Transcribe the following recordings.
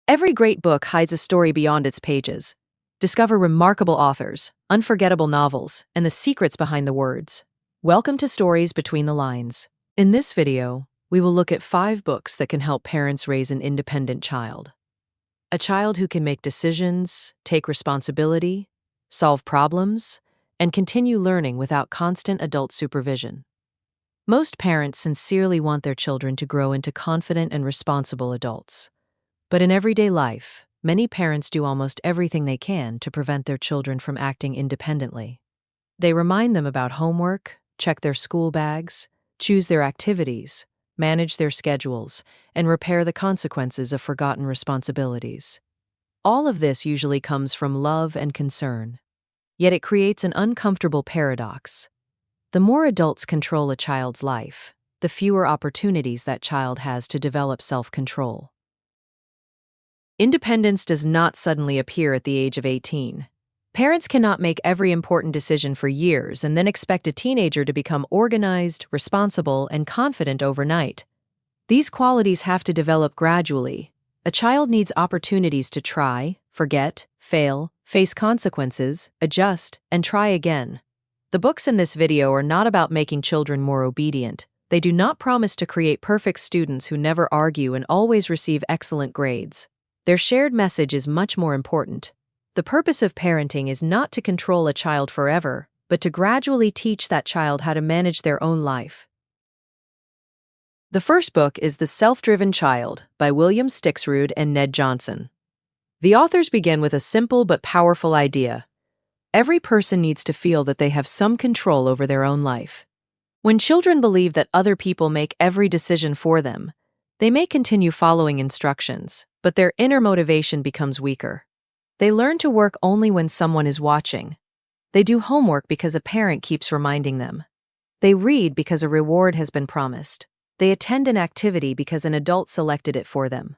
Every great book hides a story beyond its pages. Discover remarkable authors, unforgettable novels, and the secrets behind the words. Welcome to Stories Between the Lines. In this video, we will look at 5 books that can help parents raise an independent child. A child who can make decisions, take responsibility, solve problems, and continue learning without constant adult supervision. Most parents sincerely want their children to grow into confident and responsible adults. But in everyday life, many parents do almost everything they can to prevent their children from acting independently. They remind them about homework, check their school bags, choose their activities, manage their schedules, and repair the consequences of forgotten responsibilities. All of this usually comes from love and concern. Yet it creates an uncomfortable paradox. The more adults control a child's life, the fewer opportunities that child has to develop self-control. Independence does not suddenly appear at the age of 18. Parents cannot make every important decision for years and then expect a teenager to become organized, responsible, and confident overnight. These qualities have to develop gradually. A child needs opportunities to try, forget, fail, face consequences, adjust, and try again. The books in this video are not about making children more obedient. They do not promise to create perfect students who never argue and always receive excellent grades. Their shared message is much more important. The purpose of parenting is not to control a child forever, but to gradually teach that child how to manage their own life. The first book is The Self-Driven Child by William Stixrud and Ned Johnson. The authors begin with a simple but powerful idea. Every person needs to feel that they have some control over their own life. When children believe that other people make every decision for them, they may continue following instructions, but their inner motivation becomes weaker. They learn to work only when someone is watching. They do homework because a parent keeps reminding them. They read because a reward has been promised. They attend an activity because an adult selected it for them.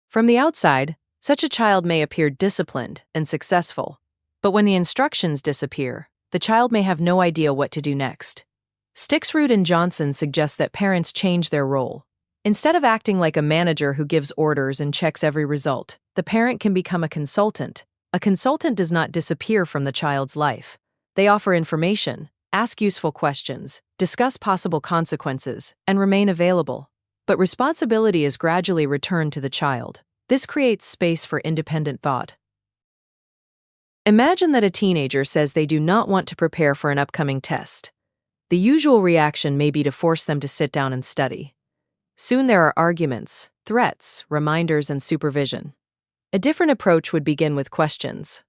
From the outside, such a child may appear disciplined and successful. But when the instructions disappear, the child may have no idea what to do next. Stixrud and Johnson suggest that parents change their role. Instead of acting like a manager who gives orders and checks every result, the parent can become a consultant. A consultant does not disappear from the child's life. They offer information, ask useful questions, discuss possible consequences, and remain available. But responsibility is gradually returned to the child. This creates space for independent thought. Imagine that a teenager says they do not want to prepare for an upcoming test. The usual reaction may be to force them to sit down and study. Soon there are arguments, threats, reminders, and supervision. A different approach would begin with questions.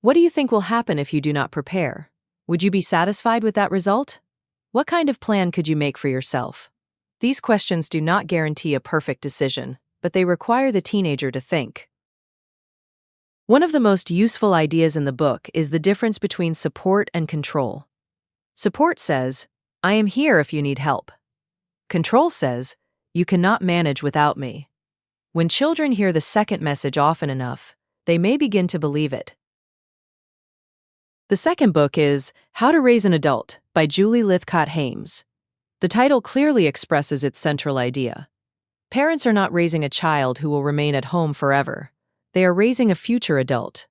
What do you think will happen if you do not prepare? Would you be satisfied with that result? What kind of plan could you make for yourself? These questions do not guarantee a perfect decision, but they require the teenager to think. One of the most useful ideas in the book is the difference between support and control. Support says, I am here if you need help. Control says, you cannot manage without me. When children hear the second message often enough, they may begin to believe it. The second book is How to Raise an Adult by Julie Lythcott-Haims. The title clearly expresses its central idea. Parents are not raising a child who will remain at home forever. They are raising a future adult.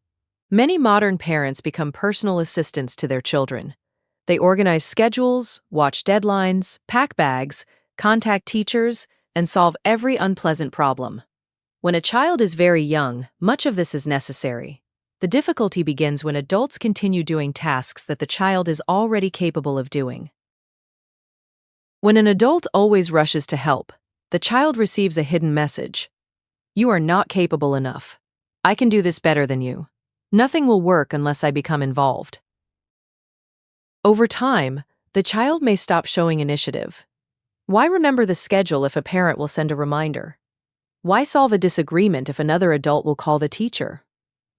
Many modern parents become personal assistants to their children. They organize schedules, watch deadlines, pack bags, contact teachers, and solve every unpleasant problem. When a child is very young, much of this is necessary. The difficulty begins when adults continue doing tasks that the child is already capable of doing. When an adult always rushes to help, the child receives a hidden message. You are not capable enough. I can do this better than you. Nothing will work unless I become involved. Over time, the child may stop showing initiative. Why remember the schedule if a parent will send a reminder? Why solve a disagreement if another adult will call the teacher?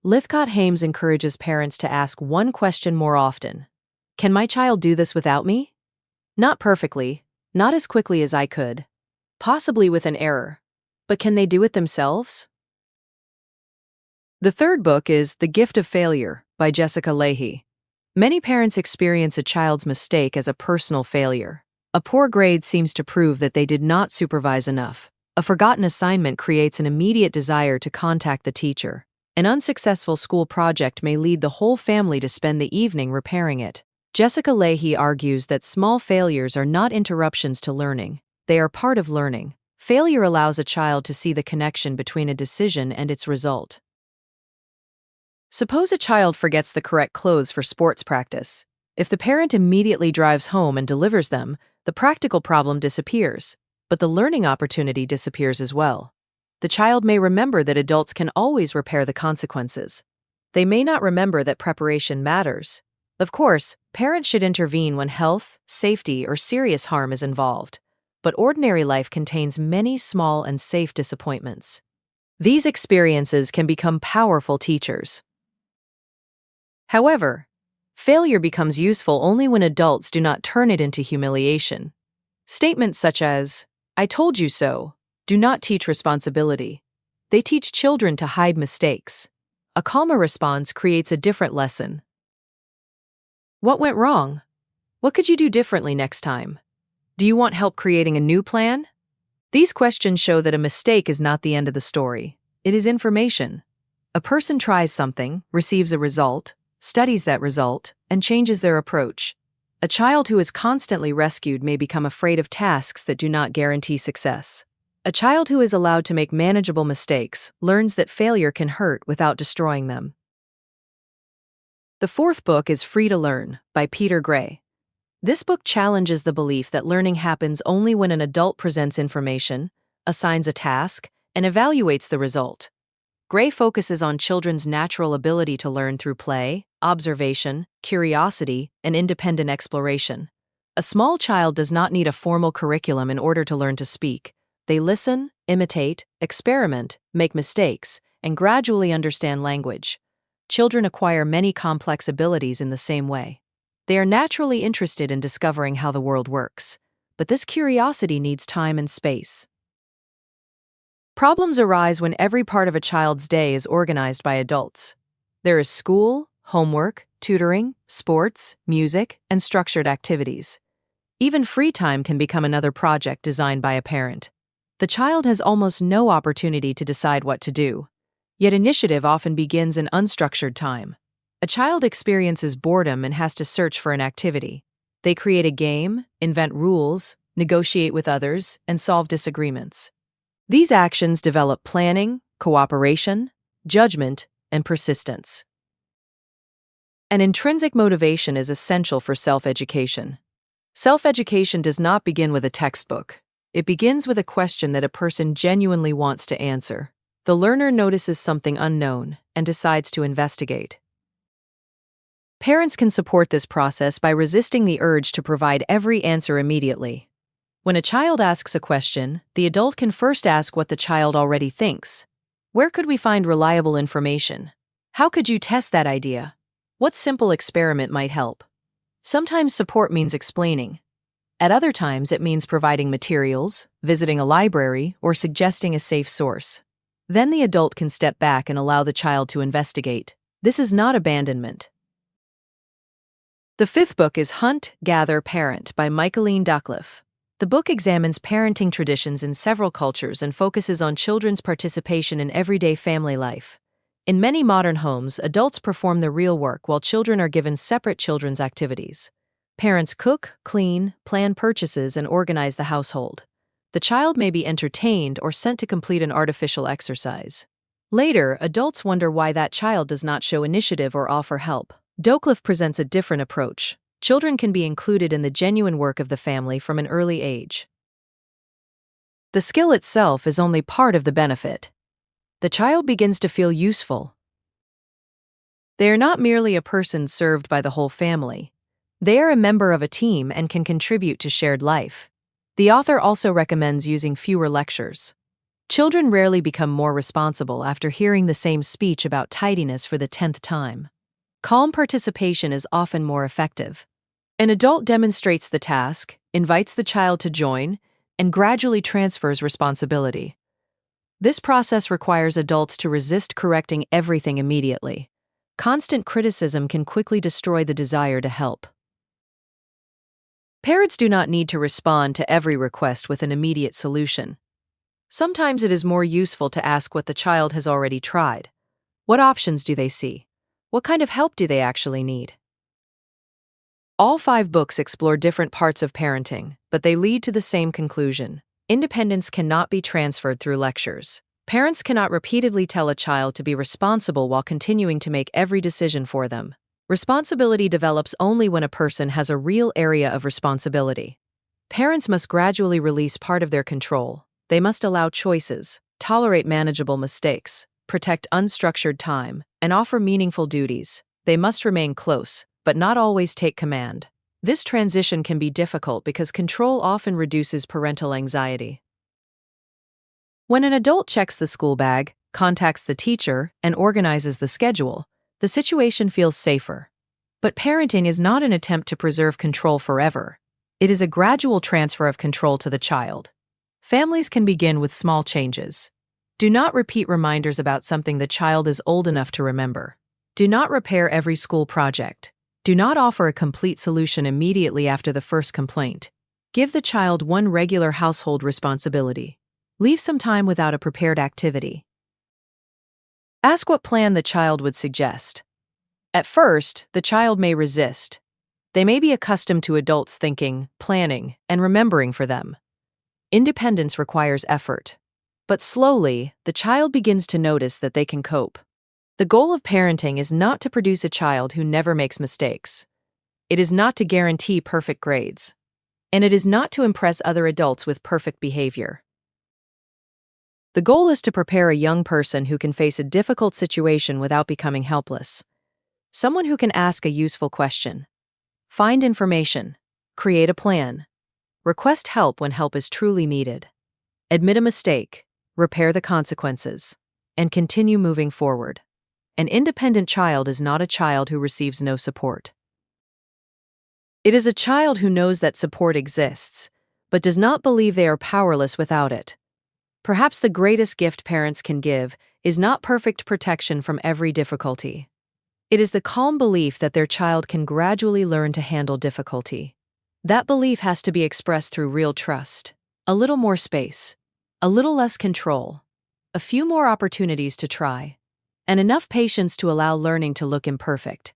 Lythcott-Haims encourages parents to ask one question more often. Can my child do this without me? Not perfectly, not as quickly as I could, possibly with an error, but can they do it themselves? The third book is The Gift of Failure by Jessica Lahey. Many parents experience a child's mistake as a personal failure. A poor grade seems to prove that they did not supervise enough. A forgotten assignment creates an immediate desire to contact the teacher. An unsuccessful school project may lead the whole family to spend the evening repairing it. Jessica Lahey argues that small failures are not interruptions to learning. They are part of learning. Failure allows a child to see the connection between a decision and its result. Suppose a child forgets the correct clothes for sports practice. If the parent immediately drives home and delivers them, the practical problem disappears, but the learning opportunity disappears as well. The child may remember that adults can always repair the consequences. They may not remember that preparation matters. Of course, parents should intervene when health, safety, or serious harm is involved, but ordinary life contains many small and safe disappointments. These experiences can become powerful teachers. However, failure becomes useful only when adults do not turn it into humiliation. Statements such as, "I told you so," do not teach responsibility. They teach children to hide mistakes. A calmer response creates a different lesson. What went wrong? What could you do differently next time? Do you want help creating a new plan? These questions show that a mistake is not the end of the story. It is information. A person tries something, receives a result, studies that result, and changes their approach. A child who is constantly rescued may become afraid of tasks that do not guarantee success. A child who is allowed to make manageable mistakes learns that failure can hurt without destroying them. The fourth book is Free to Learn by Peter Gray. This book challenges the belief that learning happens only when an adult presents information, assigns a task, and evaluates the result. Gray focuses on children's natural ability to learn through play, observation, curiosity, and independent exploration. A small child does not need a formal curriculum in order to learn to speak. They listen, imitate, experiment, make mistakes, and gradually understand language. Children acquire many complex abilities in the same way. They are naturally interested in discovering how the world works, but this curiosity needs time and space. Problems arise when every part of a child's day is organized by adults. There is school, homework, tutoring, sports, music, and structured activities. Even free time can become another project designed by a parent. The child has almost no opportunity to decide what to do. Yet initiative often begins in unstructured time. A child experiences boredom and has to search for an activity. They create a game, invent rules, negotiate with others, and solve disagreements. These actions develop planning, cooperation, judgment, and persistence. An intrinsic motivation is essential for self-education. Self-education does not begin with a textbook. It begins with a question that a person genuinely wants to answer. The learner notices something unknown and decides to investigate. Parents can support this process by resisting the urge to provide every answer immediately. When a child asks a question, the adult can first ask what the child already thinks. Where could we find reliable information? How could you test that idea? What simple experiment might help? Sometimes support means explaining. At other times, it means providing materials, visiting a library, or suggesting a safe source. Then the adult can step back and allow the child to investigate. This is not abandonment. The fifth book is Hunt, Gather, Parent by Michaeleen Doucleff. The book examines parenting traditions in several cultures and focuses on children's participation in everyday family life. In many modern homes, adults perform the real work while children are given separate children's activities. Parents cook, clean, plan purchases, and organize the household. The child may be entertained or sent to complete an artificial exercise. Later, adults wonder why that child does not show initiative or offer help. Doucleff presents a different approach. Children can be included in the genuine work of the family from an early age. The skill itself is only part of the benefit. The child begins to feel useful. They are not merely a person served by the whole family. They are a member of a team and can contribute to shared life. The author also recommends using fewer lectures. Children rarely become more responsible after hearing the same speech about tidiness for the 10th time. Calm participation is often more effective. An adult demonstrates the task, invites the child to join, and gradually transfers responsibility. This process requires adults to resist correcting everything immediately. Constant criticism can quickly destroy the desire to help. Parents do not need to respond to every request with an immediate solution. Sometimes it is more useful to ask what the child has already tried. What options do they see? What kind of help do they actually need? All 5 books explore different parts of parenting, but they lead to the same conclusion. Independence cannot be transferred through lectures. Parents cannot repeatedly tell a child to be responsible while continuing to make every decision for them. Responsibility develops only when a person has a real area of responsibility. Parents must gradually release part of their control. They must allow choices, tolerate manageable mistakes, protect unstructured time, and offer meaningful duties. They must remain close, but not always take command. This transition can be difficult because control often reduces parental anxiety. When an adult checks the school bag, contacts the teacher, and organizes the schedule, the situation feels safer. But parenting is not an attempt to preserve control forever. It is a gradual transfer of control to the child. Families can begin with small changes. Do not repeat reminders about something the child is old enough to remember. Do not repair every school project. Do not offer a complete solution immediately after the first complaint. Give the child one regular household responsibility. Leave some time without a prepared activity. Ask what plan the child would suggest. At first, the child may resist. They may be accustomed to adults thinking, planning, and remembering for them. Independence requires effort. But slowly, the child begins to notice that they can cope. The goal of parenting is not to produce a child who never makes mistakes. It is not to guarantee perfect grades. And it is not to impress other adults with perfect behavior. The goal is to prepare a young person who can face a difficult situation without becoming helpless. Someone who can ask a useful question, find information, create a plan, request help when help is truly needed, admit a mistake, repair the consequences, and continue moving forward. An independent child is not a child who receives no support. It is a child who knows that support exists, but does not believe they are powerless without it. Perhaps the greatest gift parents can give is not perfect protection from every difficulty. It is the calm belief that their child can gradually learn to handle difficulty. That belief has to be expressed through real trust, a little more space, a little less control, a few more opportunities to try, and enough patience to allow learning to look imperfect.